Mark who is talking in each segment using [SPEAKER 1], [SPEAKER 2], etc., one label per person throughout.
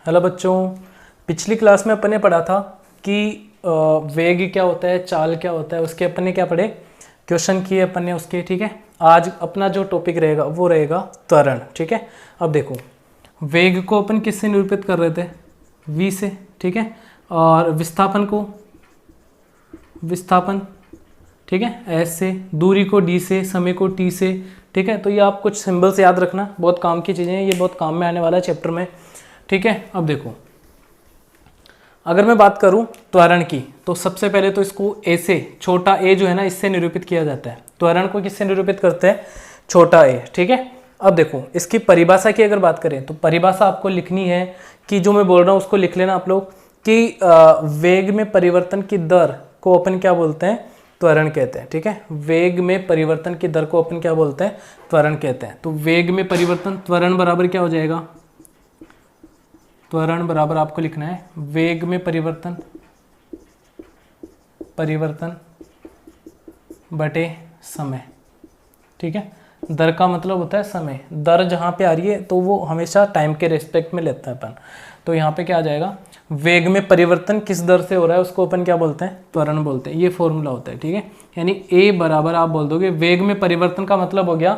[SPEAKER 1] Hello बच्चों, पिछली class में अपन ने पढ़ा था कि वेग क्या होता है, चाल क्या होता है, उसके अपन ने क्या पढ़े, क्वेश्चन किए अपन ने उसके। ठीक है, आज अपना जो टॉपिक रहेगा वो रहेगा त्वरण। ठीक है, अब देखो वेग को अपन किससे निरूपित कर रहे थे, v से। ठीक है, और विस्थापन को विस्थापन, ठीक है, s से, दूरी को d से, समय को t से। ठीक है, तो ये आप कुछ सिंबल्स याद रखना, बहुत काम की चीज़ें हैं, ये बहुत काम में आने वाला है चैप्टर में। ठीक है, अब देखो अगर मैं बात करूं त्वरण की, तो सबसे पहले तो इसको a से, छोटा a जो है ना, इससे निरूपित किया जाता है। त्वरण को किससे निरूपित करते हैं, छोटा a। ठीक है, अब देखो इसकी परिभाषा की अगर बात करें तो परिभाषा आपको लिखनी है कि जो मैं बोल रहा हूँ उसको लिख लेना आप लोग कि वेग में परिवर्तन की दर को अपन क्या बोलते हैं, त्वरण कहते हैं। ठीक है, वेग में परिवर्तन की दर को अपन क्या बोलते हैं, त्वरण कहते हैं। तो वेग में परिवर्तन, त्वरण बराबर क्या हो जाएगा, त्वरण बराबर आपको लिखना है वेग में परिवर्तन बटे समय। ठीक है, दर का मतलब होता है समय, दर जहाँ पे आ रही है तो वो हमेशा टाइम के रेस्पेक्ट में लेता है अपन। तो यहाँ पे क्या आ जाएगा, वेग में परिवर्तन किस दर से हो रहा है उसको अपन क्या बोलते हैं, त्वरण बोलते हैं। ये फॉर्मूला होता है। ठीक है, यानी a बराबर आप बोल दोगे, वेग में परिवर्तन का मतलब हो गया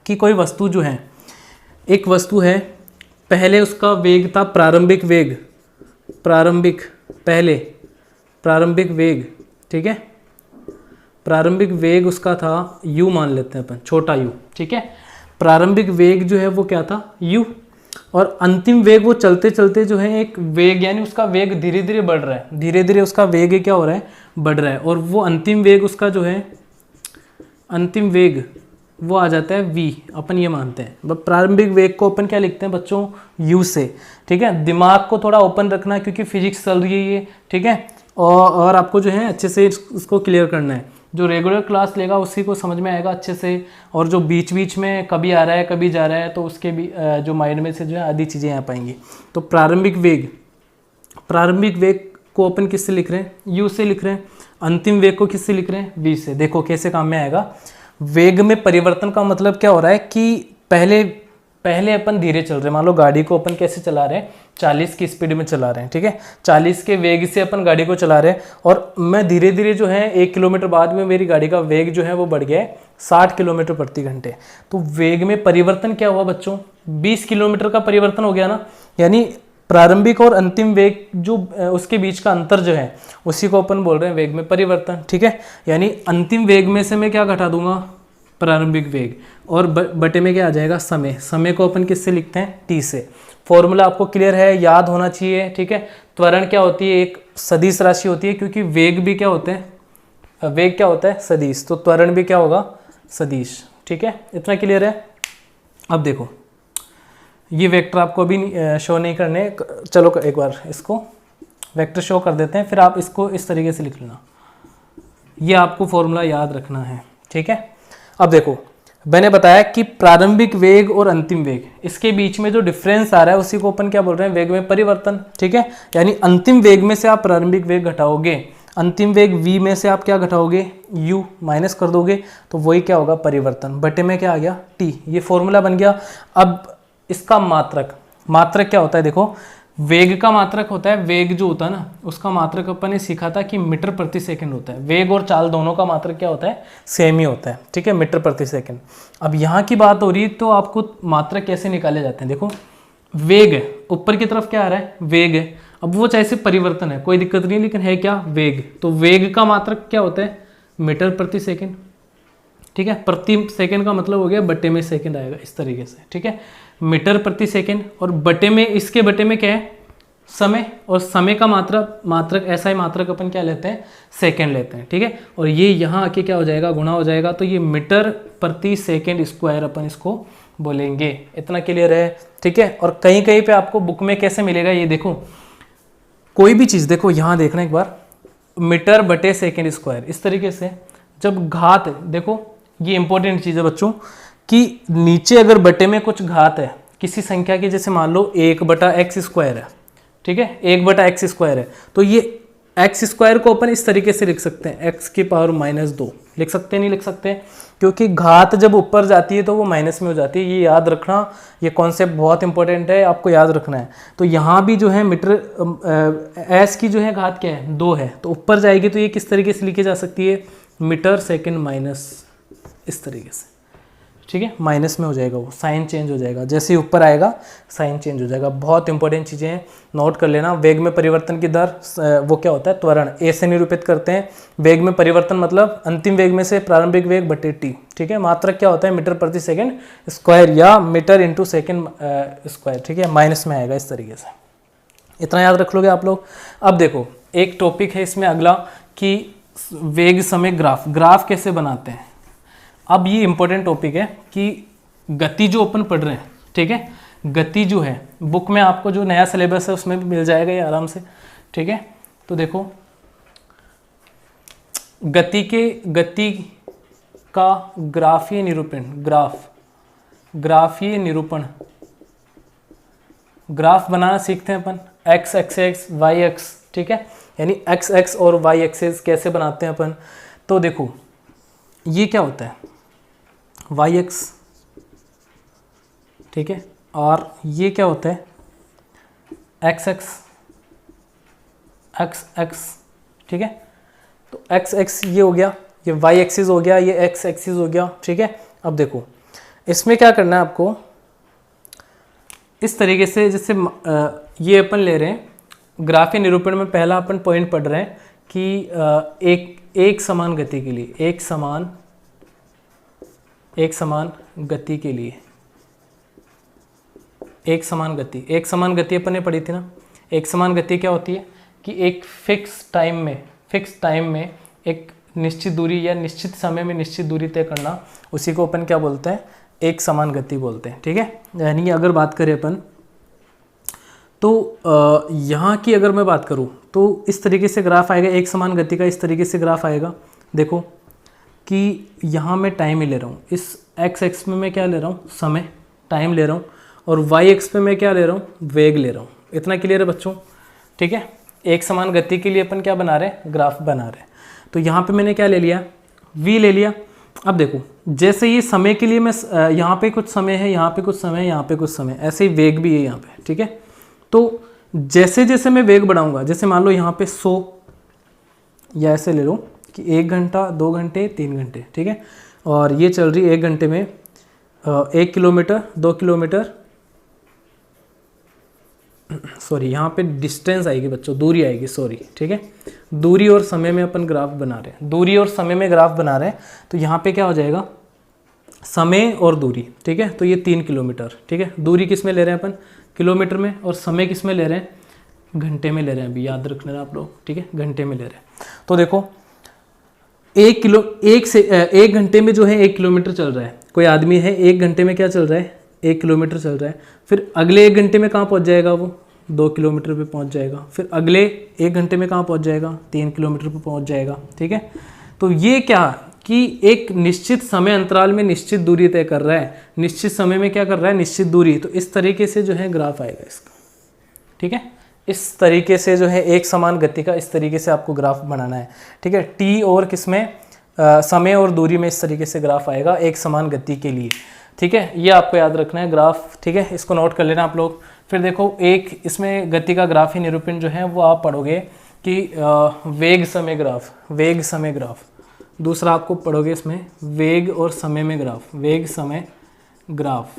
[SPEAKER 1] कि कोई वस्तु जो है, एक वस्तु है, पहले उसका वेग था प्रारंभिक वेग, प्रारंभिक वेग। ठीक है, प्रारंभिक वेग उसका था u, मान लेते हैं अपन छोटा u। ठीक है, प्रारंभिक वेग जो है वो क्या था, u, और अंतिम वेग वो चलते चलते जो है एक वेग, यानी उसका वेग धीरे धीरे बढ़ रहा है, धीरे धीरे उसका वेग क्या हो रहा है, बढ़ रहा है। और वो अंतिम वेग उसका जो है, अंतिम वेग वो आ जाता है v, अपन ये मानते हैं। प्रारंभिक वेग को अपन क्या लिखते हैं बच्चों, u से। ठीक है, दिमाग को थोड़ा ओपन रखना क्योंकि फिजिक्स चल रही है ये। ठीक है, और आपको जो है अच्छे से इसको क्लियर करना है। जो रेगुलर क्लास लेगा उसी को समझ में आएगा अच्छे से, और जो बीच बीच में कभी आ रहा है कभी जा रहा है तो उसके भी जो माइंड में से जो है आधी चीज़ें आ पाएंगी। तो प्रारंभिक वेग को अपन किससे लिख रहे हैं, u से लिख रहे हैं। अंतिम वेग को किससे लिख रहे हैं, v से। देखो कैसे काम में आएगा। वेग में परिवर्तन का मतलब क्या हो रहा है कि पहले अपन धीरे चल रहे हैं, मान लो गाड़ी को अपन कैसे चला रहे हैं, 40 की स्पीड में चला रहे हैं। ठीक है, 40 के वेग से अपन गाड़ी को चला रहे हैं, और मैं धीरे धीरे जो है 1 किलोमीटर बाद में मेरी गाड़ी का वेग जो है वो बढ़ गया है 60 किलोमीटर प्रति घंटे। तो वेग में परिवर्तन क्या हुआ बच्चों, 20 किलोमीटर का परिवर्तन हो गया ना। यानी प्रारंभिक और अंतिम वेग जो उसके बीच का अंतर जो है उसी को अपन बोल रहे हैं वेग में परिवर्तन। ठीक है, यानी अंतिम वेग में से मैं क्या घटा दूंगा, प्रारंभिक वेग, और बटे में क्या आ जाएगा, समय को अपन किससे लिखते हैं, t से। फॉर्मूला आपको क्लियर है, याद होना चाहिए। ठीक है, त्वरण क्या होती है, एक सदिश राशि होती है, क्योंकि वेग भी क्या होते हैं, वेग क्या होता है, सदिश, तो त्वरण भी क्या होगा, सदिश। ठीक है, इतना क्लियर है। अब देखो ये वेक्टर आपको अभी शो नहीं करने, चलो एक बार इसको वेक्टर शो कर देते हैं, फिर आप इसको इस तरीके से लिख लेना। ये आपको फॉर्मूला याद रखना है। ठीक है, अब देखो मैंने बताया कि प्रारंभिक वेग और अंतिम वेग, इसके बीच में जो डिफरेंस आ रहा है उसी को अपन क्या बोल रहे हैं, वेग में परिवर्तन। ठीक है, यानी अंतिम वेग में से आप प्रारंभिक वेग घटाओगे, अंतिम वेग v में से आप क्या घटाओगे, u माइनस कर दोगे, तो वही क्या होगा, परिवर्तन। बटे में क्या आ गया, t। ये फॉर्मूला बन गया। अब इसका मात्रक क्या होता है, देखो वेग का मात्रक होता है, वेग जो होता है ना उसका मात्रक अपन ने सीखा था कि मीटर प्रति सेकंड होता है। वेग और चाल दोनों का मात्रक क्या होता है, सेम ही होता है। ठीक है, मीटर प्रति सेकंड। अब यहाँ की बात हो रही है तो आपको मात्रक कैसे निकाले जाते हैं, देखो वेग ऊपर की तरफ क्या आ रहा है, वेग है। अब वो चाहे से परिवर्तन है कोई दिक्कत नहीं, लेकिन है क्या, वेग। तो वेग का मात्रक क्या होता है, मीटर प्रति सेकंड। ठीक है, प्रति सेकंड का मतलब हो गया बटे में सेकंड आएगा इस तरीके से। ठीक है, मीटर प्रति सेकंड, और बटे में, इसके बटे में क्या है, समय, और समय का मात्रक ऐसा ही मात्रक अपन क्या लेते हैं, सेकंड लेते हैं। ठीक है, और ये यहाँ आके क्या हो जाएगा, गुणा हो जाएगा, तो ये मीटर प्रति सेकंड स्क्वायर अपन इसको बोलेंगे। इतना क्लियर है। ठीक है, और कहीं कहीं पे आपको बुक में कैसे मिलेगा, ये देखो कोई भी चीज़ देखो, यहाँ देखना एक बार, मीटर बटे सेकेंड स्क्वायर, इस तरीके से। जब घात, देखो ये इंपॉर्टेंट चीज़ है बच्चों, कि नीचे अगर बटे में कुछ घात है किसी संख्या की, जैसे मान लो 1/x² है। ठीक है, 1/x² है, तो ये एक्स स्क्वायर को अपन इस तरीके से लिख सकते हैं, एक्स की पावर -2 लिख सकते हैं, नहीं लिख सकते? क्योंकि घात जब ऊपर जाती है तो वो माइनस में हो जाती है, ये याद रखना, ये कॉन्सेप्ट बहुत इंपॉर्टेंट है, आपको याद रखना है। तो यहाँ भी जो है मीटर एस की जो है घात क्या है, 2 है, तो ऊपर जाएगी तो ये किस तरीके से लिखी जा सकती है, मीटर सेकेंड माइनस, इस तरीके से, ठीक है, माइनस में हो जाएगा, वो साइन चेंज हो जाएगा, जैसे ही ऊपर आएगा साइन चेंज हो जाएगा। बहुत इंपॉर्टेंट चीज़ें हैं, नोट कर लेना। वेग में परिवर्तन की दर वो क्या होता है, त्वरण, ए से निरूपित करते हैं। वेग में परिवर्तन मतलब अंतिम वेग में से प्रारंभिक वेग बटे टी, ठीक है। मात्रक क्या होता है, मीटर प्रति सेकेंड स्क्वायर या मीटर इंटू सेकेंड स्क्वायर, ठीक है, माइनस में आएगा इस तरीके से। इतना याद रख लोगे आप लोग। अब देखो एक टॉपिक है इसमें अगला कि वेग समय ग्राफ, ग्राफ कैसे बनाते हैं। अब ये इंपॉर्टेंट टॉपिक है कि गति जो अपन पढ़ रहे हैं, ठीक है, गति जो है बुक में आपको जो नया सिलेबस है उसमें भी मिल जाएगा ये आराम से, ठीक है। तो देखो गति का ग्राफीय निरूपण, ग्राफीय निरूपण, ग्राफ बनाना सीखते हैं अपन, एक्स एक्सेस वाई एक्स, ठीक है, यानी एक्स एक्स और वाई एक्सेस कैसे बनाते हैं अपन। तो देखो ये क्या होता है, वाई एक्स, ठीक है, और ये क्या होता है, एक्स एक्स, एक्स एक्स, ठीक है। तो एक्स एक्स ये हो गया, ये वाई एक्सिस हो गया, ये एक्स एक्सिस हो गया, ठीक है। अब देखो इसमें क्या करना है आपको, इस तरीके से, जैसे ये अपन ले रहे हैं ग्राफीय निरूपण में, पहला अपन पॉइंट पढ़ रहे हैं कि एक समान गति के लिए, एक समान गति के लिए, एक समान गति अपन ने पढ़ी थी ना। एक समान गति क्या होती है कि एक फिक्स टाइम में एक निश्चित दूरी या निश्चित समय में निश्चित दूरी तय करना, उसी को अपन क्या बोलते हैं, एक समान गति बोलते हैं, ठीक है। यानी अगर बात करें अपन तो यहाँ की अगर मैं बात करूँ तो इस तरीके से ग्राफ आएगा, एक समान गति का इस तरीके से ग्राफ आएगा। देखो कि यहाँ मैं टाइम ही ले रहा हूँ, इस एक्स एक्स में मैं क्या ले रहा हूँ, समय, टाइम ले रहा हूँ, और वाई एक्स पे मैं क्या ले रहा हूँ, वेग ले रहा हूँ। इतना क्लियर है बच्चों, ठीक है। एक समान गति के लिए अपन क्या बना रहे हैं, ग्राफ बना रहे हैं। तो यहाँ पे मैंने क्या ले लिया, v ले लिया। अब देखो जैसे ये समय के लिए मैं यहाँ पे कुछ समय है, यहाँ पे कुछ समय है, यहाँ पे कुछ समय, ऐसे ही वेग भी है यहाँ पे, ठीक है। तो जैसे जैसे मैं वेग बढ़ाऊंगा, जैसे मान लो यहाँ पे 100 या ऐसे ले लो कि 1 घंटा 2 घंटे 3 घंटे, ठीक है, और ये चल रही 1 घंटे में 1 किलोमीटर 2 किलोमीटर, सॉरी यहाँ पे डिस्टेंस आएगी बच्चों, दूरी आएगी, सॉरी, ठीक है। दूरी और समय में अपन ग्राफ बना रहे हैं, दूरी और समय में ग्राफ बना रहे हैं। तो यहाँ पे क्या हो जाएगा, समय और दूरी, ठीक है। तो ये 3 किलोमीटर, ठीक है। दूरी किस में ले रहे हैं अपन, किलोमीटर में, और समय किस में ले रहे हैं, घंटे में ले रहे हैं। अभी याद रखना आप लोग, ठीक है, घंटे में ले रहे हैं। तो देखो 1 घंटे में जो है 1 किलोमीटर चल रहा है, कोई आदमी है 1 घंटे में क्या चल रहा है, 1 किलोमीटर चल रहा है। फिर अगले 1 घंटे में कहाँ पहुँच जाएगा, वो 2 किलोमीटर पे पहुँच जाएगा। फिर अगले 1 घंटे में कहाँ पहुँच जाएगा, 3 किलोमीटर पे पहुँच जाएगा, ठीक है। तो ये क्या कि एक निश्चित समय अंतराल में निश्चित दूरी तय कर रहा है, निश्चित समय में क्या कर रहा है, निश्चित दूरी। तो इस तरीके से जो है ग्राफ आएगा इसका, ठीक है। इस तरीके से जो है एक समान गति का इस तरीके से आपको ग्राफ बनाना है, ठीक है। टी और किसमें, समय और दूरी में इस तरीके से ग्राफ आएगा एक समान गति के लिए, ठीक है। ये आपको याद रखना है ग्राफ, ठीक है, इसको नोट कर लेना आप लोग। फिर देखो एक इसमें गति का ग्राफीय निरूपण जो है वो आप पढ़ोगे कि वेग समय ग्राफ, वेग समय ग्राफ। दूसरा आपको पढ़ोगे इसमें वेग और समय में ग्राफ, वेग समय ग्राफ,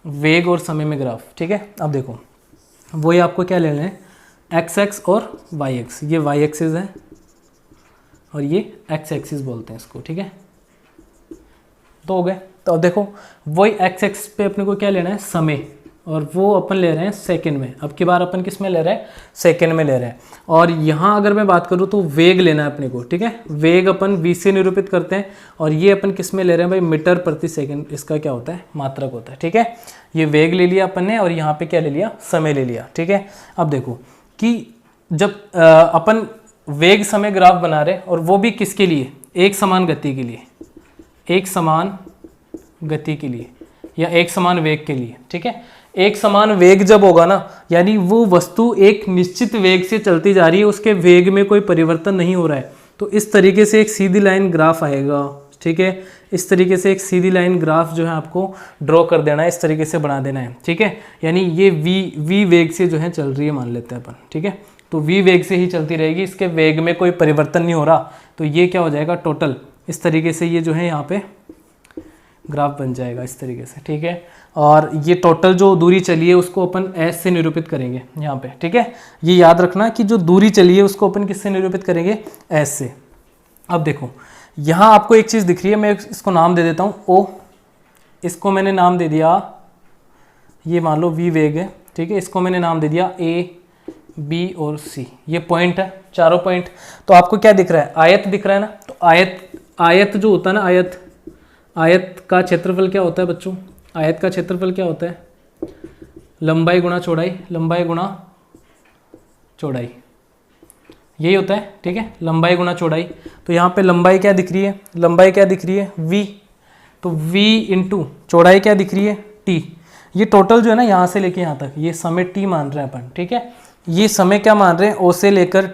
[SPEAKER 1] वेग और समय में ग्राफ, ठीक है। अब देखो वही आपको क्या लेना है, एक्स एक्स और वाई एक्स, ये वाई एक्सिस है और ये एक्स एक्सिस बोलते हैं इसको, ठीक है। तो हो गए। तो अब देखो वही एक्स एक्स पे अपने को क्या लेना है, समय, और वो अपन ले रहे हैं सेकंड में। अब की बार अपन किस में ले रहे हैं, सेकंड में ले रहे हैं। और यहाँ अगर मैं बात करूँ तो वेग लेना है अपने को, ठीक है। वेग अपन v से निरूपित करते हैं, और ये अपन किस में ले रहे हैं भाई, मीटर प्रति सेकंड, इसका क्या होता है, मात्रक होता है, ठीक है। ये वेग ले लिया अपन ने, और यहाँ पे क्या ले लिया, समय ले लिया, ठीक है। अब देखो कि जब अपन वेग समय ग्राफ बना रहे, और वो भी किसके लिए, एक समान गति के लिए, एक समान गति के लिए। या एक समान वेग के लिए, ठीक है। एक समान वेग जब होगा ना, यानी वो वस्तु एक निश्चित वेग से चलती जा रही है, उसके वेग में कोई परिवर्तन नहीं हो रहा है, तो इस तरीके से एक सीधी लाइन ग्राफ आएगा, ठीक है। इस तरीके से एक सीधी लाइन ग्राफ जो है आपको ड्रॉ कर देना है, इस तरीके से बना देना है, ठीक है। यानी ये v वेग से जो है चल रही है मान लेते हैं अपन, ठीक है। तो v वेग से ही चलती रहेगी, इसके वेग में कोई परिवर्तन नहीं हो रहा, तो ये क्या हो जाएगा टोटल, इस तरीके से ये जो है यहाँ पे ग्राफ बन जाएगा इस तरीके से, ठीक है। और ये टोटल जो दूरी चली है उसको अपन s से निरूपित करेंगे यहाँ पे, ठीक है। ये याद रखना कि जो दूरी चली है उसको अपन किससे निरूपित करेंगे, s से। अब देखो यहाँ आपको एक चीज़ दिख रही है, मैं इसको नाम दे देता हूँ o, इसको मैंने नाम दे दिया, ये मान लो v वेग है, ठीक है। इसको मैंने नाम दे दिया a, b और c, ये पॉइंट है, चारों पॉइंट। तो आपको क्या दिख रहा है, आयत दिख रहा है ना। तो आयत जो होता है ना, आयत का क्षेत्रफल क्या होता है बच्चों, आयत का क्षेत्रफल क्या होता है, लंबाई गुणा चौड़ाई, लंबाई गुणा चौड़ाई, यही होता है, ठीक है। लंबाई गुणा चौड़ाई, तो यहाँ पे लंबाई क्या दिख रही है, लंबाई क्या दिख रही है v, तो v इंटू चौड़ाई क्या दिख रही है t। ये टोटल जो है ना यहाँ से लेके यहाँ तक, ये समय t मान रहे हैं अपन, ठीक है। ये समय क्या मान रहे हैं, o से लेकर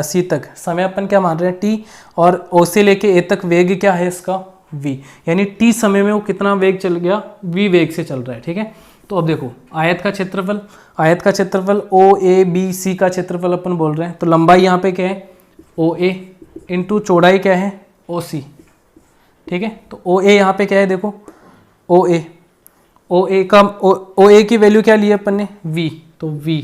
[SPEAKER 1] c तक समय अपन क्या मान रहे हैं t, और o से लेके a तक वेग क्या है इसका v, यानी t समय में वो कितना वेग चल गया, v वेग से चल रहा है, ठीक है। तो अब देखो आयत का क्षेत्रफल ओ ए बी सी का क्षेत्रफल अपन बोल रहे हैं, तो लंबाई यहाँ पे क्या है ओ ए इंटू चौड़ाई क्या है ओ सी, ठीक है। तो ओ ए यहाँ पे क्या है देखो, ओ ए की वैल्यू क्या ली अपन ने v, तो v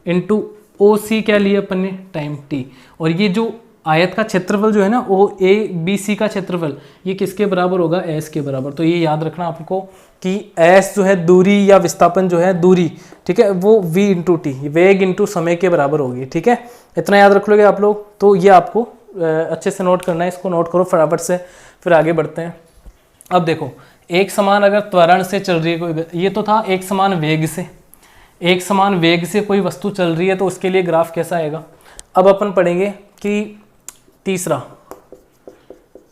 [SPEAKER 1] इंटू ओ सी क्या लिया अपन ने टाइम t, और ये जो आयत का क्षेत्रफल जो है ना ओ ए बी सी का क्षेत्रफल, ये किसके बराबर होगा, s के बराबर। तो ये याद रखना आपको कि s जो है दूरी या विस्थापन जो है दूरी, ठीक है, वो v इंटू टी, वेग इंटू समय के बराबर होगी, ठीक है। इतना याद रख लोगे आप लोग, तो ये आपको अच्छे से नोट करना है, इसको नोट करो फटाफट से, फिर आगे बढ़ते हैं। अब देखो एक समान अगर त्वरण से चल रही है कोई, ये तो था एक समान वेग से, एक समान वेग से कोई वस्तु चल रही है तो उसके लिए ग्राफ कैसा आएगा। अब अपन पढ़ेंगे कि तीसरा,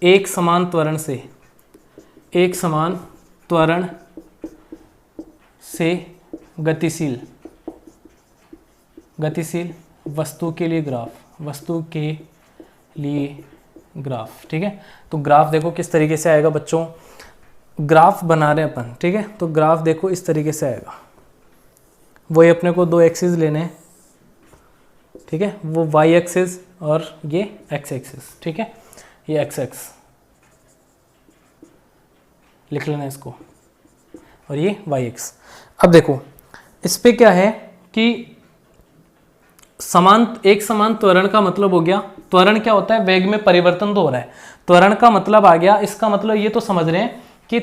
[SPEAKER 1] एक समान त्वरण से गतिशील वस्तु के लिए ग्राफ, ठीक है। तो ग्राफ देखो किस तरीके से आएगा बच्चों, ग्राफ बना रहे हैं अपन, ठीक है। तो ग्राफ देखो इस तरीके से आएगा, वही अपने को दो एक्सिस लेने हैं, ठीक है, वो वाई एक्सिस और ये एक्स एक्सिस, ठीक है। ये एक्स एक्स लिख लेना इसको, और ये वाई एक्स। अब देखो इस पे क्या है कि एक समान त्वरण का मतलब हो गया, त्वरण क्या होता है, वेग में परिवर्तन तो हो रहा है, त्वरण का मतलब आ गया, इसका मतलब ये तो समझ रहे हैं कि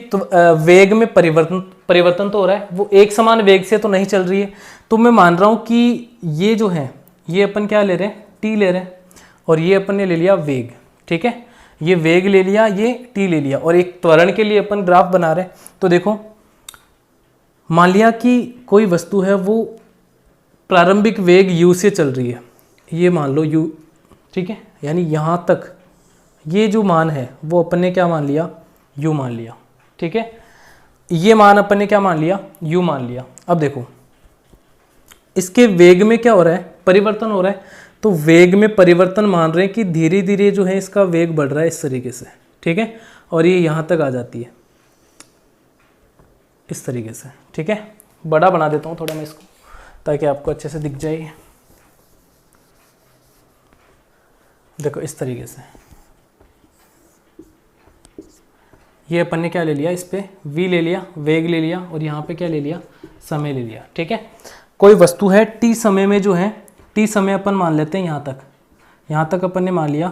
[SPEAKER 1] वेग में परिवर्तन तो हो रहा है, वो एक समान वेग से तो नहीं चल रही है। तो मैं मान रहा हूं कि ये जो है ये अपन क्या ले रहे हैं, टी ले रहे हैं, और ये अपन ने ले लिया वेग, ठीक है। ये वेग ले लिया, ये टी ले लिया, और एक त्वरण के लिए अपन ग्राफ बना रहे हैं। तो देखो मान लिया कि कोई वस्तु है वो प्रारंभिक वेग u से चल रही है, ये मान लो u, ठीक है, यानी यहाँ तक ये जो मान है वो अपन ने क्या मान लिया, u मान लिया, ठीक है। ये मान अपन ने क्या मान लिया, u मान लिया। अब देखो इसके वेग में क्या हो रहा है, परिवर्तन हो रहा है, तो वेग में परिवर्तन मान रहे हैं कि धीरे धीरे जो है इसका वेग बढ़ रहा है इस तरीके से, ठीक है, और ये यहाँ तक आ जाती है इस तरीके से, ठीक है। बड़ा बना देता हूँ थोड़ा मैं इसको ताकि आपको अच्छे से दिख जाए। देखो इस तरीके से ये अपन ने क्या ले लिया, इस पे v ले लिया, वेग ले लिया, और यहाँ पे क्या ले लिया, समय ले लिया, ठीक है। कोई वस्तु है t समय में जो है, t समय अपन मान लेते हैं यहाँ तक अपन ने मान लिया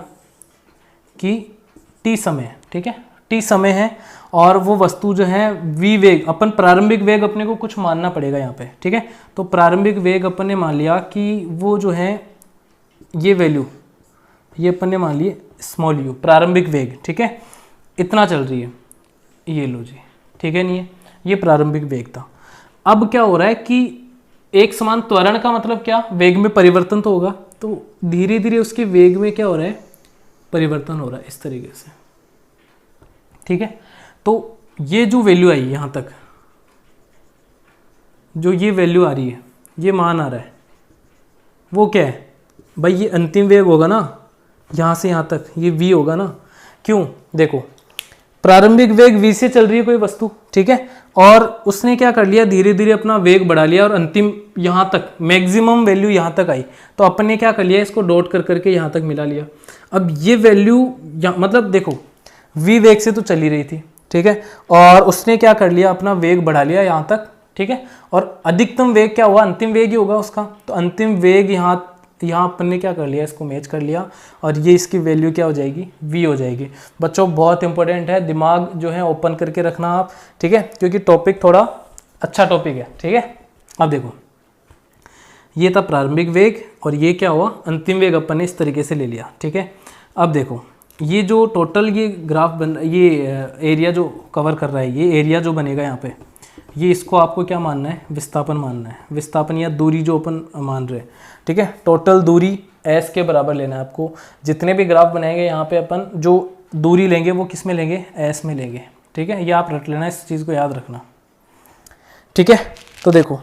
[SPEAKER 1] कि t समय, ठीक है, t समय है, और वो वस्तु जो है v वेग, अपन प्रारंभिक वेग अपने को कुछ मानना पड़ेगा यहाँ पे, ठीक है। तो प्रारंभिक वेग अपन ने मान लिया कि वो जो है ये वैल्यू, ये अपन ने मान लिए स्मॉल u प्रारंभिक वेग, ठीक है, इतना चल रही है, ये लो जी, ठीक है, नहीं है, ये प्रारंभिक वेग था। अब क्या हो रहा है कि एक समान त्वरण का मतलब क्या, वेग में परिवर्तन तो होगा, तो धीरे धीरे उसके वेग में क्या हो रहा है, परिवर्तन हो रहा है इस तरीके से, ठीक है। तो ये जो वैल्यू आई यहाँ तक, जो ये वैल्यू आ रही है, ये मान आ रहा है, वो क्या है भाई, ये अंतिम वेग होगा ना, यहाँ से यहाँ तक ये v होगा ना। क्यों, देखो प्रारंभिक वेग v से चल रही है कोई वस्तु, ठीक है, और उसने क्या कर लिया, धीरे धीरे अपना वेग बढ़ा लिया और अंतिम यहाँ तक मैक्सिमम वैल्यू यहाँ तक आई, तो अपन ने क्या कर लिया, इसको डॉट कर करके यहाँ तक मिला लिया। अब ये वैल्यू मतलब देखो v वेग से तो चली रही थी, ठीक है, और उसने क्या कर लिया, अपना वेग बढ़ा लिया यहाँ तक, ठीक है, और अधिकतम वेग क्या हुआ, अंतिम वेग ही होगा उसका, तो अंतिम वेग यहाँ अपन ने क्या कर लिया, इसको मैच कर लिया, और ये इसकी वैल्यू क्या हो जाएगी, v हो जाएगी। बच्चों बहुत इंपॉर्टेंट है, दिमाग जो है ओपन करके रखना आप, ठीक है, क्योंकि टॉपिक थोड़ा अच्छा टॉपिक है, ठीक है। अब देखो ये था प्रारंभिक वेग और ये क्या हुआ, अंतिम वेग अपन ने इस तरीके से ले लिया, ठीक है। अब देखो ये जो टोटल ये ग्राफ बन, ये एरिया जो कवर कर रहा है, ये एरिया जो बनेगा यहाँ पे, ये इसको आपको क्या मानना है, विस्थापन मानना है, विस्थापन या दूरी जो अपन मान रहे हैं, ठीक है। टोटल दूरी s के बराबर लेना है आपको। जितने भी ग्राफ बनाएंगे यहाँ पे अपन जो दूरी लेंगे वो किस में लेंगे, s में लेंगे, ठीक है। ये आप रट लेना, इस चीज़ को याद रखना, ठीक है। तो देखो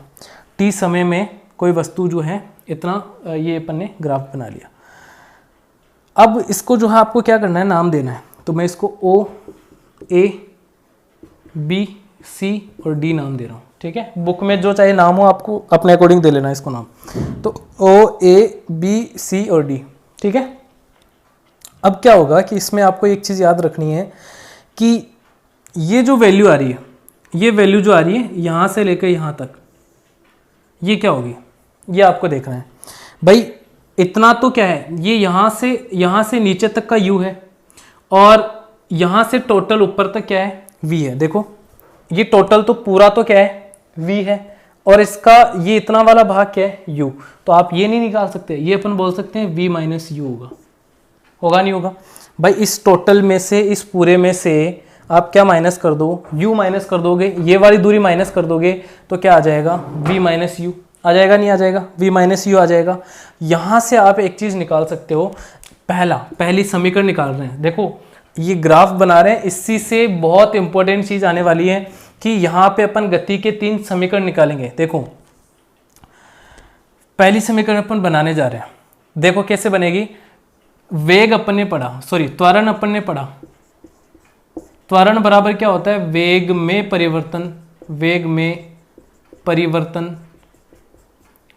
[SPEAKER 1] t समय में कोई वस्तु जो है इतना, ये अपन ने ग्राफ बना लिया। अब इसको जो है आपको क्या करना है, नाम देना है। तो मैं इसको O, A, B, C और D नाम दे रहा हूँ, ठीक है। बुक में जो चाहे नाम हो आपको अपने अकॉर्डिंग दे लेना इसको नाम। तो O, A, B, C और D, ठीक है। अब क्या होगा कि इसमें आपको एक चीज़ याद रखनी है कि ये जो वैल्यू आ रही है, ये वैल्यू जो आ रही है यहाँ से लेकर यहाँ तक, ये क्या होगी, ये आपको देखना है भाई। इतना तो क्या है, ये यहाँ से नीचे तक का u है और यहाँ से टोटल ऊपर तक क्या है, v है। देखो ये टोटल तो पूरा तो क्या है, v है, और इसका ये इतना वाला भाग क्या है, u। तो आप ये नहीं निकाल सकते, ये अपन बोल सकते हैं v माइनस u होगा नहीं होगा भाई। इस टोटल में से, इस पूरे में से आप क्या माइनस कर दो, u माइनस कर दोगे, ये वाली दूरी माइनस कर दोगे तो क्या आ जाएगा, v माइनस u आ जाएगा, नहीं आ जाएगा, v माइनस u आ जाएगा। यहाँ से आप एक चीज़ निकाल सकते हो, पहली समीकरण निकाल रहे हैं। देखो ये ग्राफ बना रहे हैं, इसी से बहुत इंपॉर्टेंट चीज़ आने वाली है कि यहाँ पे अपन गति के 3 समीकरण निकालेंगे। देखो पहली समीकरण अपन बनाने जा रहे हैं, देखो कैसे बनेगी। वेग अपन ने पढ़ा, सॉरी त्वरण अपन ने पढ़ा। त्वरण बराबर क्या होता है, वेग में परिवर्तन, वेग में परिवर्तन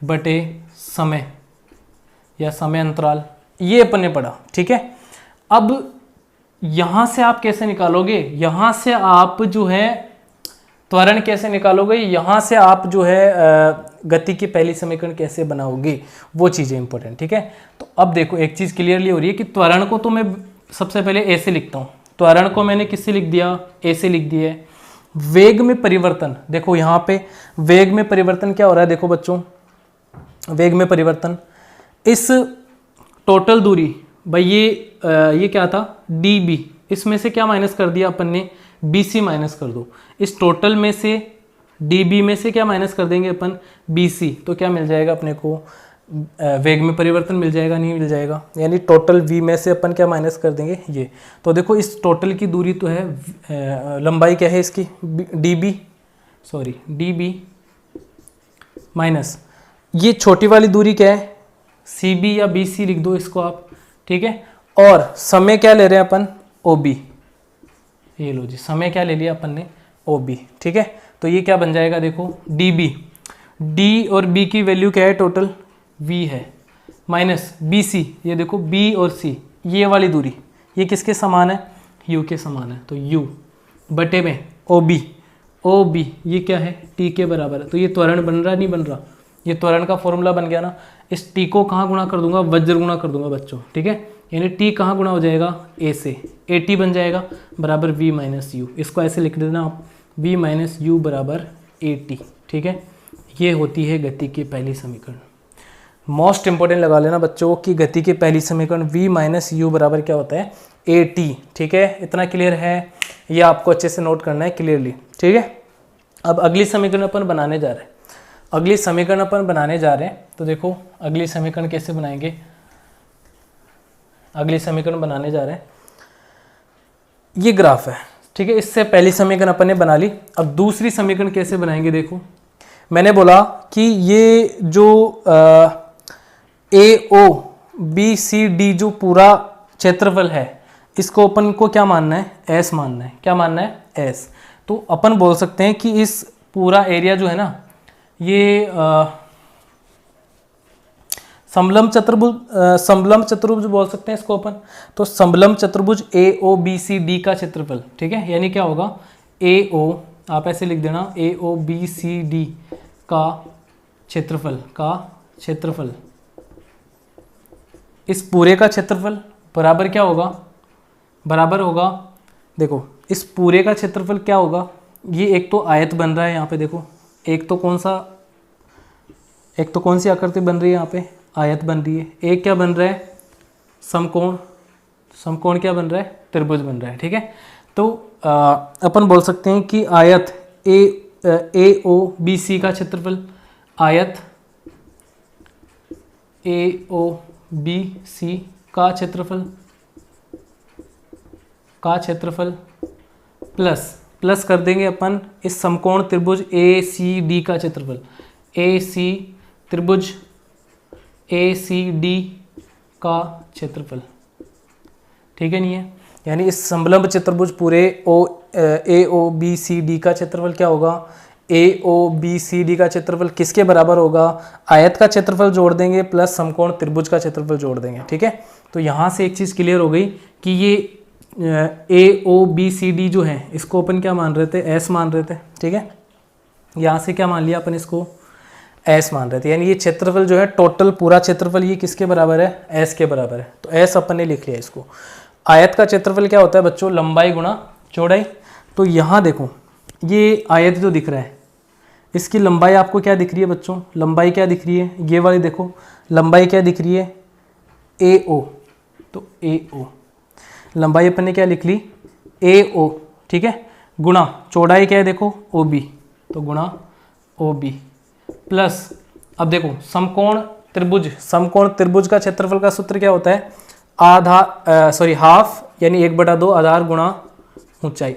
[SPEAKER 1] बटे समय या समय अंतराल, ये अपन ने पढ़ा, ठीक है। अब यहां से आप कैसे निकालोगे, यहां से आप जो है त्वरण कैसे निकालोगे, यहां से आप जो है गति की पहली समीकरण कैसे बनाओगे, वो चीजें इंपॉर्टेंट, ठीक है। तो अब देखो एक चीज क्लियरली हो रही है कि त्वरण को तो मैं सबसे पहले ए से लिखता हूं, त्वरण को मैंने किससे लिख दिया, ए से लिख दिया है। वेग में परिवर्तन, देखो यहाँ पे वेग में परिवर्तन क्या हो रहा है, देखो बच्चों वेग में परिवर्तन, इस टोटल दूरी भाई ये क्या था db, इसमें से क्या माइनस कर दिया अपन ने, bc माइनस कर दो। इस टोटल में से db में से क्या माइनस कर देंगे अपन, bc, तो क्या मिल जाएगा अपने को, वेग में परिवर्तन मिल जाएगा, नहीं मिल जाएगा। यानी टोटल v में से अपन क्या माइनस कर देंगे, ये। तो देखो इस टोटल की दूरी तो है, लंबाई क्या है इसकी, db माइनस ये छोटी वाली दूरी क्या है, cb या bc लिख दो इसको आप, ठीक है। और समय क्या ले रहे हैं अपन, OB, ये लो जी, समय क्या ले लिया अपन ने, OB, ठीक है। तो ये क्या बन जाएगा, देखो dB, d और b की वैल्यू क्या है, टोटल v है, माइनस bc, ये देखो b और c, ये वाली दूरी ये किसके समान है, u के समान है, तो u बटे में OB ये क्या है, t के बराबर है। तो ये त्वरण बन रहा नहीं बन रहा, ये त्वरण का फॉर्मूला बन गया ना। इस t को कहाँ गुणा कर दूंगा, वज्र गुणा कर दूंगा बच्चों, ठीक है। यानी t कहाँ गुणा हो जाएगा, a से, at बन जाएगा बराबर v माइनस u। इसको ऐसे लिख देना आप, v माइनस u बराबर at, ठीक है। ये होती है गति की पहली समीकरण। मोस्ट इंपॉर्टेंट लगा लेना बच्चों कि गति की पहली समीकरण v माइनस u बराबर क्या होता है, at, ठीक है। इतना क्लियर है, ये आपको अच्छे से नोट करना है क्लियरली, ठीक है। अब अगली समीकरण अपन बनाने जा रहे हैं, तो देखो अगली समीकरण कैसे बनाएंगे, अगली समीकरण बनाने जा रहे हैं, ये ग्राफ है, ठीक है। इससे पहली समीकरण अपन ने बना ली। अब दूसरी समीकरण कैसे बनाएंगे, देखो मैंने बोला कि ये जो AOBCD जो पूरा क्षेत्रफल है, इसको अपन को क्या मानना है, S मानना है। क्या मानना है, S। तो अपन बोल सकते हैं कि इस पूरा एरिया जो है ना, ये समलंब चतुर्भुज बोल सकते हैं इसको अपन। तो समलंब चतुर्भुज AOBCD का क्षेत्रफल, ठीक है, यानी क्या होगा, AO, आप ऐसे लिख देना, AOBCD का क्षेत्रफल इस पूरे का क्षेत्रफल बराबर क्या होगा, बराबर होगा, देखो इस पूरे का क्षेत्रफल क्या होगा, ये एक तो आयत बन रहा है यहाँ पे, देखो एक तो कौन सी आकृति बन रही है यहाँ पे, आयत बन रही है। एक क्या बन रहा है, समकोण क्या बन रहा है, त्रिभुज बन रहा है, ठीक है। तो अपन बोल सकते हैं कि आयत AOBC का क्षेत्रफल, आयत AOBC का क्षेत्रफल प्लस कर देंगे अपन इस समकोण त्रिभुज ACD का क्षेत्रफल, त्रिभुज ACD का क्षेत्रफल, ठीक है, नहीं है। यानी इस समलंब चतुर्भुज पूरे AOBCD का क्षेत्रफल क्या होगा, AOBCD का क्षेत्रफल किसके बराबर होगा, आयत का क्षेत्रफल जोड़ देंगे प्लस समकोण त्रिभुज का क्षेत्रफल जोड़ देंगे, ठीक है। तो यहाँ से एक चीज़ क्लियर हो गई कि ये AOBCD जो है, इसको अपन क्या मान रहे थे, S मान रहे थे, ठीक है। यहाँ से क्या मान लिया अपन, इसको S मान रहे थे। यानी ये क्षेत्रफल जो है, टोटल पूरा क्षेत्रफल ये किसके बराबर है, S के बराबर है। तो S अपन ने लिख लिया इसको। आयत का क्षेत्रफल क्या होता है बच्चों, लंबाई गुणा चौड़ाई। तो यहाँ देखो, ये आयत जो दिख रहा है, इसकी लंबाई आपको क्या दिख रही है बच्चों, लंबाई क्या दिख रही है, ये वाली देखो, लंबाई क्या दिख रही है, AO। तो AO लंबाई अपन ने क्या लिख ली, AO, ठीक है, गुणा चौड़ाई क्या है, देखो OB, तो गुणा OB प्लस, अब देखो समकोण त्रिभुज का क्षेत्रफल का सूत्र क्या होता है, हाफ, यानी 1/2 आधार गुणा ऊंचाई,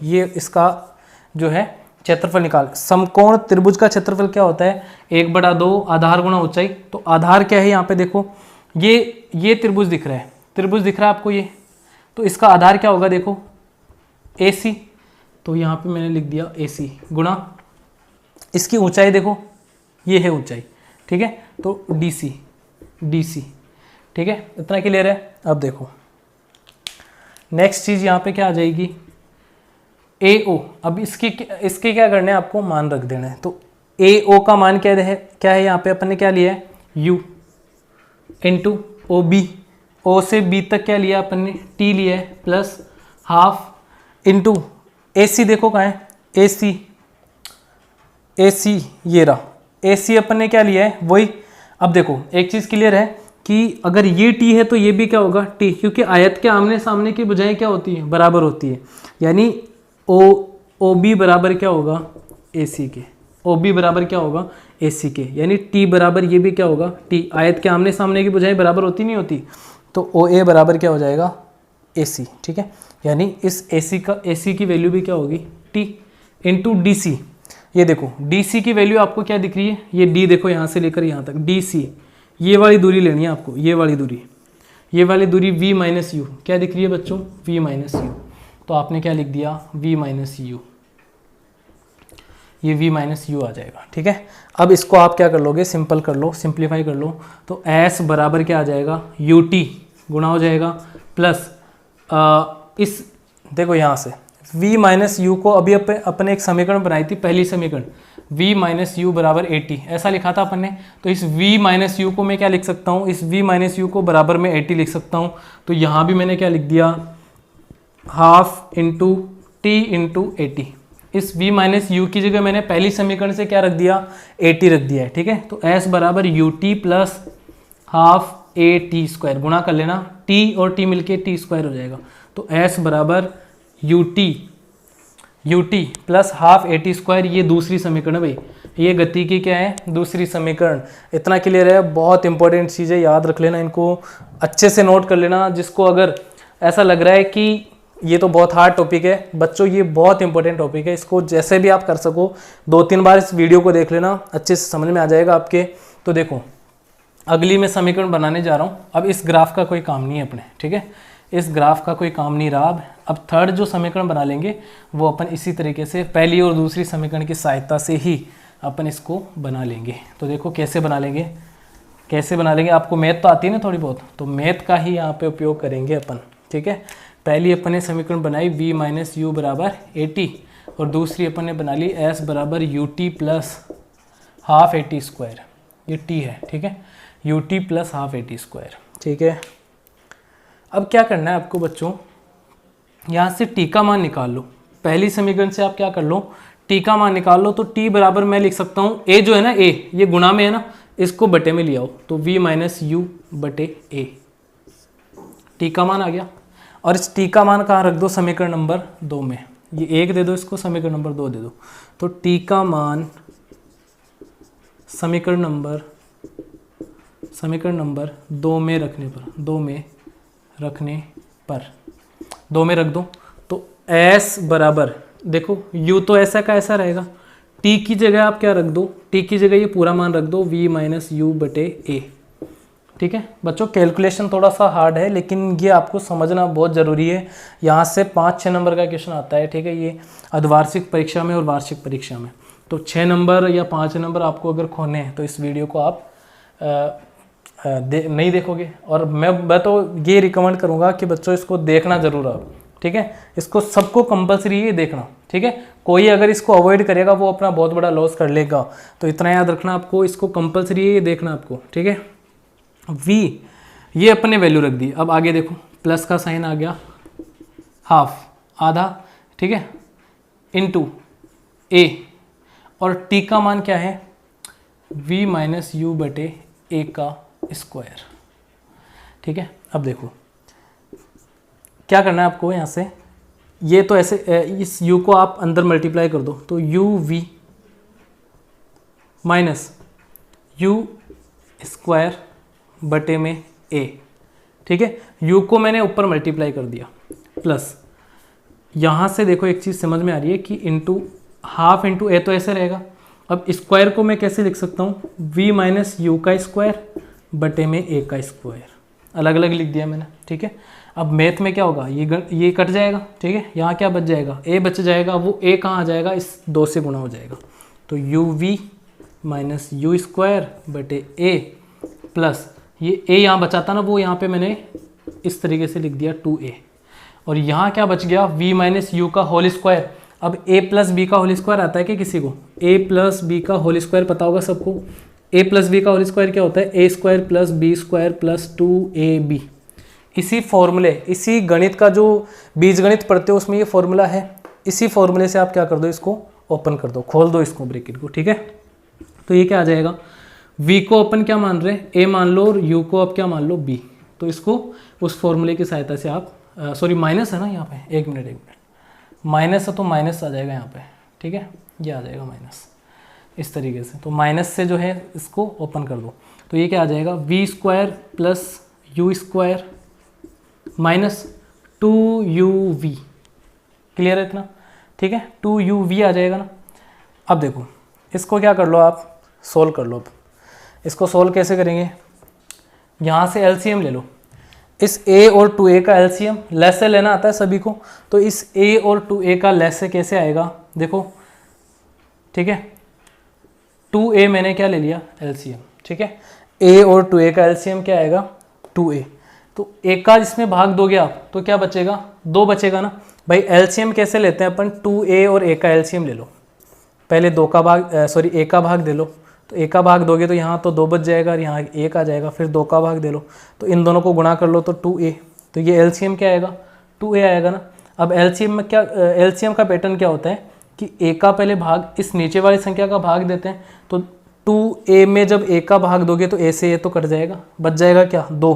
[SPEAKER 1] ये इसका जो है क्षेत्रफल निकाल। समकोण त्रिभुज का क्षेत्रफल क्या होता है, 1/2 आधार गुणा ऊंचाई। तो आधार क्या है, यहाँ पे देखो, ये त्रिभुज दिख रहा है आपको ये, तो इसका आधार क्या होगा, देखो AC। तो यहाँ पे मैंने लिख दिया AC गुणा इसकी ऊंचाई, देखो ये है ऊंचाई, ठीक है, तो DC, ठीक है, इतना क्लियर है। अब देखो नेक्स्ट चीज यहाँ पे क्या आ जाएगी, AO। अब इसके क्या करना है, आपको मान रख देना है। तो AO का मान क्या है यहाँ पे अपन ने क्या लिया है, U इंटू OB, O से B तक क्या लिया अपन ने, T लिया है, प्लस हाफ इंटू AC, देखो कहाँ है AC, ये रहा AC, अपन ने क्या लिया है वही। अब देखो एक चीज़ क्लियर है कि अगर ये T है तो ये भी क्या होगा T, क्योंकि आयत के आमने सामने की भुजाएं क्या होती है, बराबर होती है। यानी OB बराबर क्या होगा, AC के, OB बराबर क्या होगा, AC के, यानी T बराबर ये भी क्या होगा T। आयत के आमने सामने की भुजाएं बराबर होती नहीं होती, तो OA बराबर क्या हो जाएगा, AC, ठीक है। यानी इस AC की वैल्यू भी क्या होगी, T इंटू DC। ये देखो DC की वैल्यू आपको क्या दिख रही है, ये D देखो, यहाँ से लेकर यहाँ तक DC, ये वाली दूरी लेनी है आपको, ये वाली दूरी V माइनस U क्या दिख रही है बच्चों, V माइनस U। तो आपने क्या लिख दिया, V माइनस U, ये V माइनस U आ जाएगा, ठीक है। अब इसको आप क्या कर लोगे, सिंपल कर लो, सिंप्लीफाई कर लो। तो S बराबर क्या आ जाएगा, UT गुणा हो जाएगा प्लस इस देखो यहाँ से V माइनस यू को अभी अपने एक समीकरण बनाई थी, पहली समीकरण V माइनस यू बराबर 80 ऐसा लिखा था अपन ने। तो इस V माइनस यू को मैं क्या लिख सकता हूँ, इस V माइनस यू को बराबर में 80 लिख सकता हूँ। तो यहाँ भी मैंने क्या लिख दिया, हाफ इंटू टी इंटू 80। इस V माइनस यू की जगह मैंने पहली समीकरण से क्या रख दिया, 80 रख दिया है, ठीक है। तो S बराबर U T plus half A T square, गुणा कर लेना, T और T मिलके T स्क्वायर हो जाएगा। तो S बराबर U T plus half A T square, ये दूसरी समीकरण है भाई, ये गति की क्या है, दूसरी समीकरण। इतना क्लियर है, बहुत इंपॉर्टेंट चीज़ है, याद रख लेना, इनको अच्छे से नोट कर लेना। जिसको अगर ऐसा लग रहा है कि ये तो बहुत हार्ड टॉपिक है बच्चों, ये बहुत इंपॉर्टेंट टॉपिक है, इसको जैसे भी आप कर सको 2-3 बार इस वीडियो को देख लेना, अच्छे से समझ में आ जाएगा आपके। तो देखो अगली मैं समीकरण बनाने जा रहा हूँ। अब इस ग्राफ का कोई काम नहीं है अपने, ठीक है, इस ग्राफ का कोई काम नहीं रहा। अब थर्ड जो समीकरण बना लेंगे वो अपन इसी तरीके से पहली और दूसरी समीकरण की सहायता से ही अपन इसको बना लेंगे। तो देखो कैसे बना लेंगे, कैसे बना लेंगे, आपको मैथ तो आती है ना थोड़ी बहुत, तो मैथ का ही यहाँ पे उपयोग करेंगे अपन, ठीक है। पहली अपन ने समीकरण बनाई v माइनस यू बराबर AT, और दूसरी अपन ने बना ली s बराबर UT plus half AT square, ये t है, ठीक है, UT plus half AT square, ठीक है। अब क्या करना है आपको बच्चों, यहाँ से t का मान निकाल लो। पहली समीकरण से आप क्या कर लो, t का मान निकाल लो। तो t बराबर मैं लिख सकता हूँ a जो है ना, a ये गुणा में है ना, इसको बटे में ले आओ, तो v माइनस यू बटे a, t का मान आ गया। और इस t का मान कहाँ रख दो, समीकरण नंबर 2 में, ये 1 दे दो, इसको समीकरण नंबर 2 दे दो। तो t का मान समीकरण नंबर 2 में रखने पर, 2 में रख दो। तो s बराबर देखो u तो ऐसा का ऐसा रहेगा, t की जगह आप क्या रख दो, t की जगह ये पूरा मान रख दो v माइनस यू बटे a, ठीक है। बच्चों कैलकुलेशन थोड़ा सा हार्ड है लेकिन ये आपको समझना बहुत ज़रूरी है। यहाँ से 5-6 नंबर का क्वेश्चन आता है, ठीक है, ये अर्धवार्षिक परीक्षा में और वार्षिक परीक्षा में। तो 6 नंबर या 5 नंबर आपको अगर खोने हैं तो इस वीडियो को आप नहीं देखोगे। और मैं तो ये रिकमेंड करूँगा कि बच्चों इसको देखना ज़रूर आप, ठीक है, इसको सबको कंपलसरी ये देखना, ठीक है। कोई अगर इसको अवॉइड करेगा वो अपना बहुत बड़ा लॉस कर लेगा। तो इतना याद रखना आपको, इसको कंपलसरी ये देखना आपको, ठीक है। v ये अपने वैल्यू रख दी। अब आगे देखो प्लस का साइन आ गया, हाफ आधा, ठीक है, इनटू a, और t का मान क्या है, v माइनस यू बटे a का स्क्वायर, ठीक है। अब देखो क्या करना है आपको, यहाँ से ये तो ऐसे इस u को आप अंदर मल्टीप्लाई कर दो, तो uv माइनस यू स्क्वायर बटे में a, ठीक है। u को मैंने ऊपर मल्टीप्लाई कर दिया, प्लस यहाँ से देखो एक चीज़ समझ में आ रही है कि इंटू हाफ इंटू a तो ऐसे रहेगा। अब स्क्वायर को मैं कैसे लिख सकता हूँ, v माइनस यू का स्क्वायर बटे में a का स्क्वायर, अलग अलग लिख दिया मैंने, ठीक है। अब मैथ में क्या होगा, ये कट जाएगा, ठीक है, यहाँ क्या बच जाएगा, a बच जाएगा, वो a कहाँ आ जाएगा, इस 2 से गुणा हो जाएगा। तो uv माइनस यू स्क्वायर बटे a प्लस ये a यहाँ बचाता ना, वो यहाँ पे मैंने इस तरीके से लिख दिया 2a, और यहाँ क्या बच गया, v माइनस यू का होल स्क्वायर। अब a प्लस बी का होल स्क्वायर आता है क्या किसी को, a प्लस बी का होल स्क्वायर पता होगा सबको। a प्लस बी का होल स्क्वायर क्या होता है, a square plus b square plus 2ab। इसी फॉर्मूले, इसी गणित का जो बीजगणित पढ़ते हो उसमें ये फॉर्मूला है, इसी फॉर्मूले से आप क्या कर दो, इसको ओपन कर दो, खोल दो इसको ब्रैकेट को, ठीक है। तो ये क्या आ जाएगा, v को अपन क्या मान रहे हैं, a मान लो, और u को आप क्या मान लो, b। तो इसको उस फॉर्मूले की सहायता से आप सॉरी माइनस है ना यहाँ पे, एक मिनट माइनस है तो माइनस आ जाएगा यहाँ पे, ठीक है, ये आ जाएगा माइनस इस तरीके से। तो माइनस से जो है इसको ओपन कर दो, तो ये क्या आ जाएगा, v square plus you square minus 2uv, clear है इतना, ठीक है, 2uv आ जाएगा ना। अब देखो इसको क्या कर लो, आप सोल्व कर लो। अब इसको सोल्व कैसे करेंगे, यहाँ से एलसीएम ले लो, इस a और 2a का एलसीएम लेस से लेना आता है सभी को। तो इस a और 2a का लेस से कैसे आएगा, देखो, ठीक है, 2a मैंने क्या ले लिया, एलसीएम, ठीक है, a और 2a का एलसीएम क्या आएगा, 2a। तो a का इसमें भाग दोगे आप तो क्या बचेगा, 2 बचेगा ना भाई। एलसीएम कैसे लेते हैं अपन, 2a और a का एलसीएम ले लो, पहले 2 का भाग सॉरी a का भाग दे लो, तो a का भाग दोगे तो यहाँ तो 2 बच जाएगा और यहाँ 1 आ जाएगा, फिर 2 का भाग दे लो, तो इन दोनों को गुणा कर लो तो 2a, तो ये एलसीएम क्या आएगा, 2a आएगा ना। अब एलसीएम में क्या, एलसीएम का पैटर्न क्या होता है कि a का पहले भाग इस नीचे वाली संख्या का भाग देते हैं, तो 2a में जब a का भाग दोगे तो a से a तो कट जाएगा, बच जाएगा क्या, 2।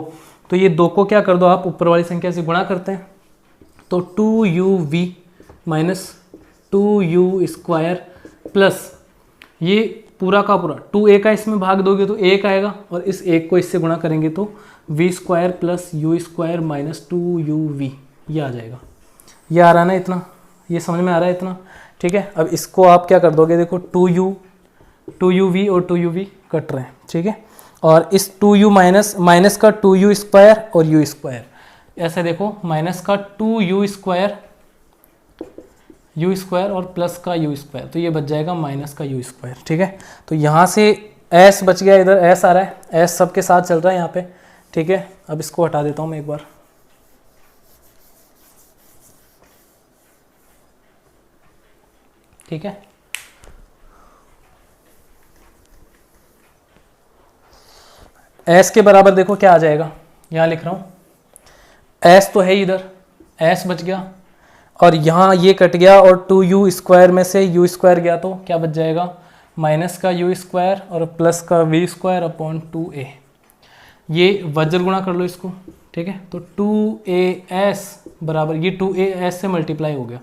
[SPEAKER 1] तो ये 2 को क्या कर दो आप, ऊपर वाली संख्या से गुणा करते हैं, तो 2uv minus 2u square plus ये पूरा का पूरा 2a का इसमें भाग दोगे तो 1 आएगा, और इस 1 को इससे गुणा करेंगे तो v square plus you square minus 2uv, ये आ जाएगा। ये आ रहा है ना इतना, ये समझ में आ रहा है इतना, ठीक है। अब इसको आप क्या कर दोगे, देखो 2u और 2uv कट रहे हैं, ठीक है। और इस 2u माइनस का 2u स्क्वायर और u स्क्वायर, ऐसे देखो माइनस का 2u स्क्वायर और प्लस का u स्क्वायर, तो ये बच जाएगा माइनस का u स्क्वायर, ठीक है। तो यहाँ से s बच गया, इधर s आ रहा है, s सबके साथ चल रहा है यहाँ पे, ठीक है। अब इसको हटा देता हूँ मैं एक बार, ठीक है। s के बराबर देखो क्या आ जाएगा, यहाँ लिख रहा हूँ, s तो है इधर, s बच गया और यहाँ ये कट गया और 2u स्क्वायर में से u स्क्वायर गया, तो क्या बच जाएगा, माइनस का u स्क्वायर और प्लस का v स्क्वायर अपॉन 2a। ये वज्र गुणा कर लो इसको, ठीक है। तो 2as बराबर, ये 2as से मल्टीप्लाई हो गया,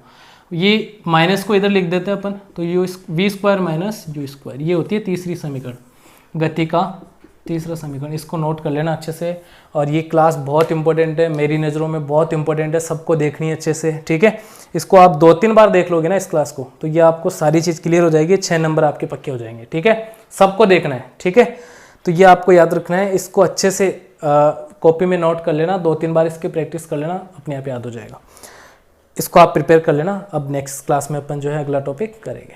[SPEAKER 1] ये माइनस को इधर लिख देते हैं अपन, तो v square minus u square, ये होती है तीसरी समीकरण, गति का तीसरा समीकरण। इसको नोट कर लेना अच्छे से, और ये क्लास बहुत इंपॉर्टेंट है, मेरी नज़रों में बहुत इंपॉर्टेंट है, सबको देखनी है अच्छे से, ठीक है। इसको आप 2-3 बार देख लोगे ना इस क्लास को, तो ये आपको सारी चीज़ क्लियर हो जाएगी, 6 नंबर आपके पक्के हो जाएंगे, ठीक है। सबको देखना है, ठीक है। तो ये आपको याद रखना है, इसको अच्छे से कॉपी में नोट कर लेना, 2-3 बार इसकी प्रैक्टिस कर लेना, अपने आप याद हो जाएगा। इसको आप प्रिपेयर कर लेना। अब नेक्स्ट क्लास में अपन जो है अगला टॉपिक करेंगे।